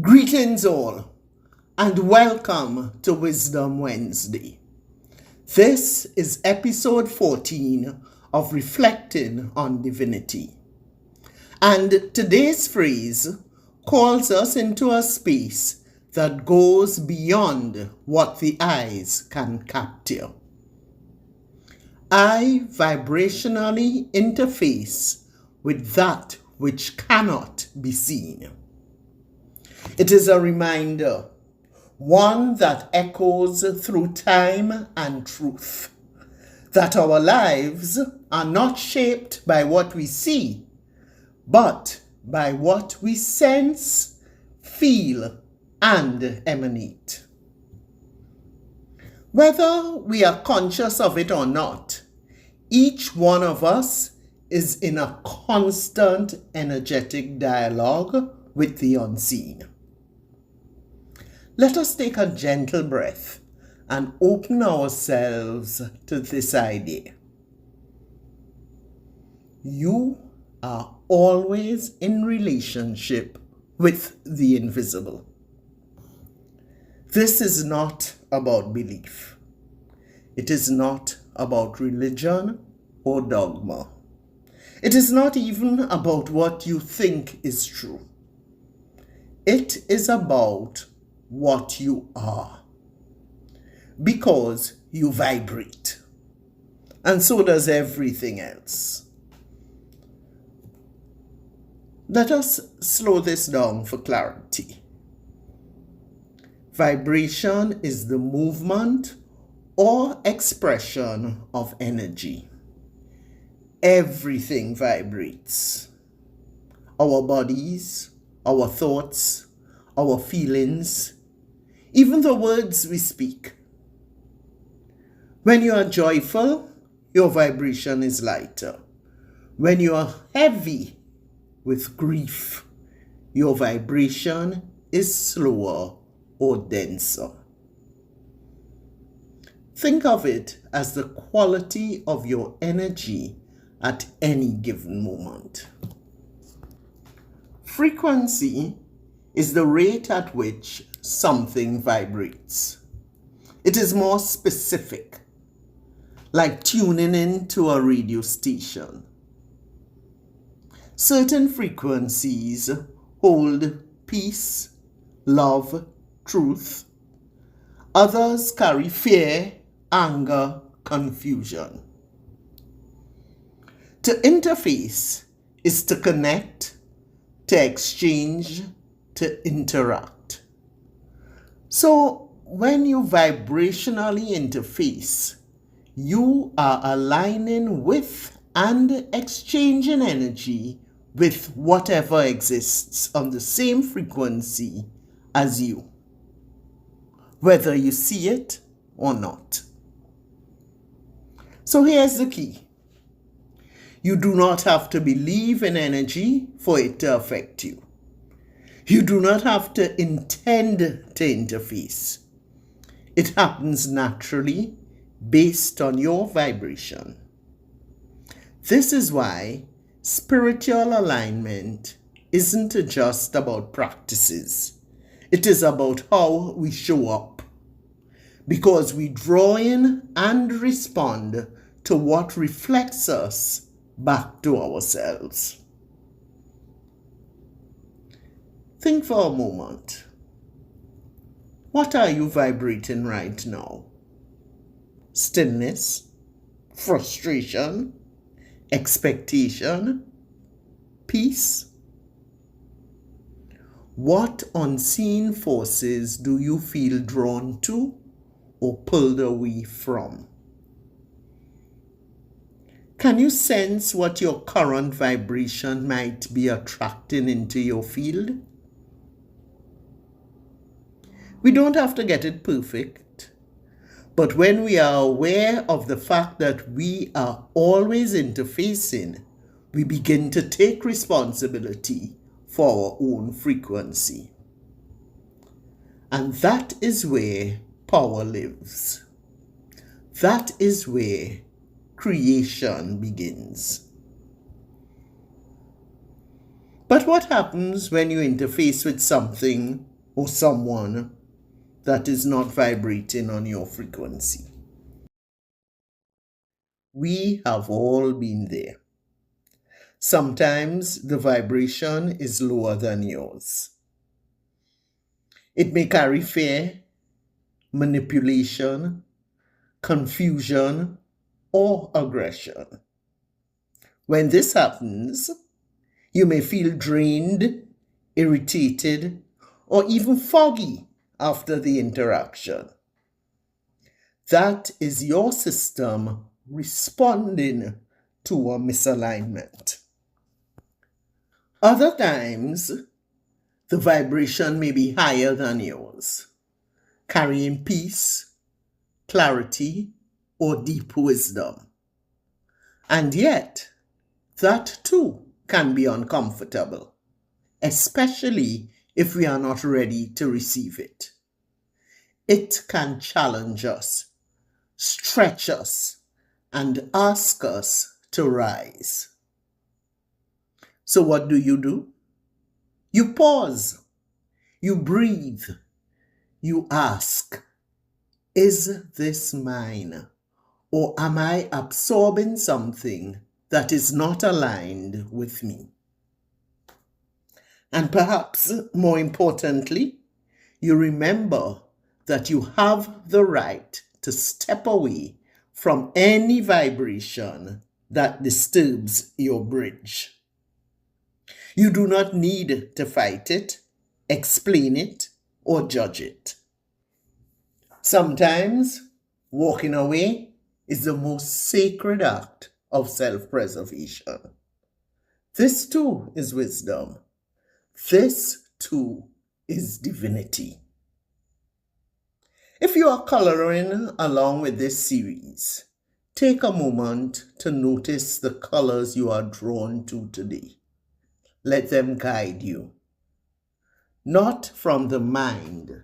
Greetings all, and welcome to Wisdom Wednesday. This is episode 14 of Reflecting on Divinity. And today's phrase calls us into a space that goes beyond what the eyes can capture. I vibrationally interface with that which cannot be seen. It is a reminder, one that echoes through time and truth, that our lives are not shaped by what we see, but by what we sense, feel, and emanate. Whether we are conscious of it or not, each one of us is in a constant energetic dialogue with the unseen. Let us take a gentle breath and open ourselves to this idea. You are always in relationship with the invisible. This is not about belief. It is not about religion or dogma. It is not even about what you think is true. It is about what you are, because you vibrate, and so does everything else. Let us slow this down for clarity. Vibration is the movement or expression of energy. Everything vibrates. Our bodies, our thoughts, our feelings, even the words we speak. When you are joyful, your vibration is lighter. When you are heavy with grief, your vibration is slower or denser. Think of it as the quality of your energy at any given moment. Frequency is the rate at which something vibrates. It is more specific, like tuning into a radio station. Certain frequencies hold peace, love, truth. Others carry fear, anger, confusion. To interface is to connect, to exchange, to interact. So when you vibrationally interface, you are aligning with and exchanging energy with whatever exists on the same frequency as you, whether you see it or not. So here's the key. You do not have to believe in energy for it to affect you. You do not have to intend to interface. It happens naturally based on your vibration. This is why spiritual alignment isn't just about practices. It is about how we show up, because we draw in and respond to what reflects us back to ourselves. Think for a moment. What are you vibrating right now? Stillness, frustration, expectation, peace? What unseen forces do you feel drawn to or pulled away from? Can you sense what your current vibration might be attracting into your field? We don't have to get it perfect, but when we are aware of the fact that we are always interfacing, we begin to take responsibility for our own frequency. And that is where power lives. That is where creation begins. But what happens when you interface with something or someone that is not vibrating on your frequency? We have all been there. Sometimes the vibration is lower than yours. It may carry fear, manipulation, confusion, or aggression. When this happens, you may feel drained, irritated, or even foggy after the interaction. That is your system responding to a misalignment. Other times, the vibration may be higher than yours, carrying peace, clarity, or deep wisdom. And yet, that too can be uncomfortable, especially if we are not ready to receive it. It can challenge us, stretch us, and ask us to rise. So what do? You pause, you breathe, you ask, is this mine? Or am I absorbing something that is not aligned with me? And perhaps more importantly, you remember that you have the right to step away from any vibration that disturbs your bridge. You do not need to fight it, explain it, or judge it. Sometimes walking away is the most sacred act of self-preservation. This too is wisdom. This too is divinity. If you are coloring along with this series, take a moment to notice the colors you are drawn to today. Let them guide you, not from the mind,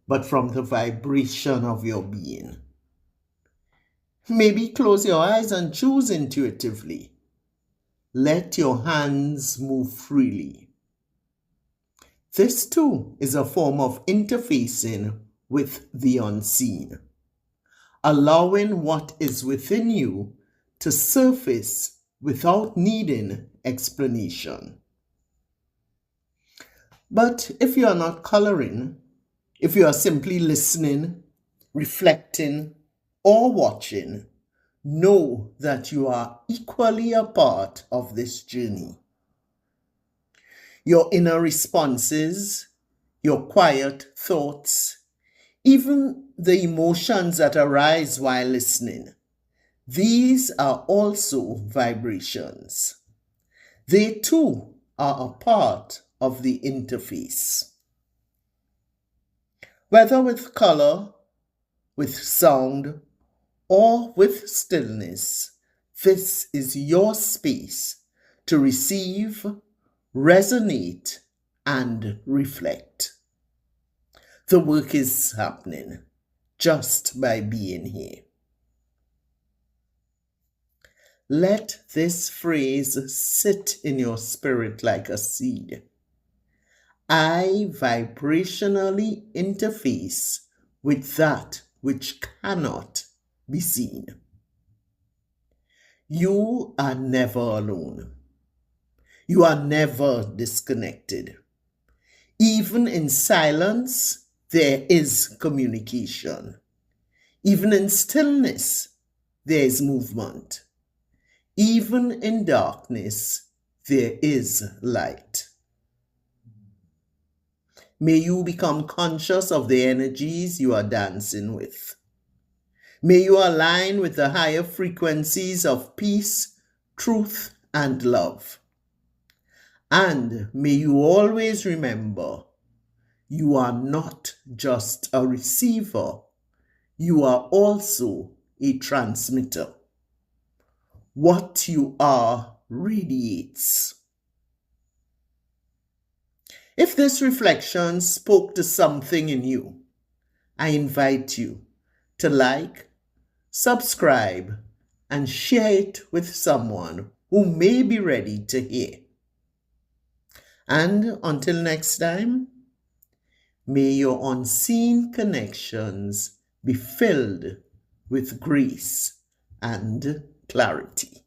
but from the vibration of your being. Maybe close your eyes and choose intuitively. Let your hands move freely. This too is a form of interfacing with the unseen, allowing what is within you to surface without needing explanation. But if you are not coloring, if you are simply listening, reflecting, or watching, know that you are equally a part of this journey. Your inner responses, your quiet thoughts, even the emotions that arise while listening, these are also vibrations. They too are a part of the interface. Whether with color, with sound, or with stillness, this is your space to receive, resonate, and reflect. The work is happening just by being here. Let this phrase sit in your spirit like a seed. I vibrationally interface with that which cannot be seen. You are never alone. You are never disconnected. Even in silence, there is communication. Even in stillness, there is movement. Even in darkness, there is light. May you become conscious of the energies you are dancing with. May you align with the higher frequencies of peace, truth, and love. And may you always remember, you are not just a receiver, you are also a transmitter. What you are radiates. If this reflection spoke to something in you, I invite you to like, subscribe, and share it with someone who may be ready to hear. And until next time, may your unseen connections be filled with grace and clarity.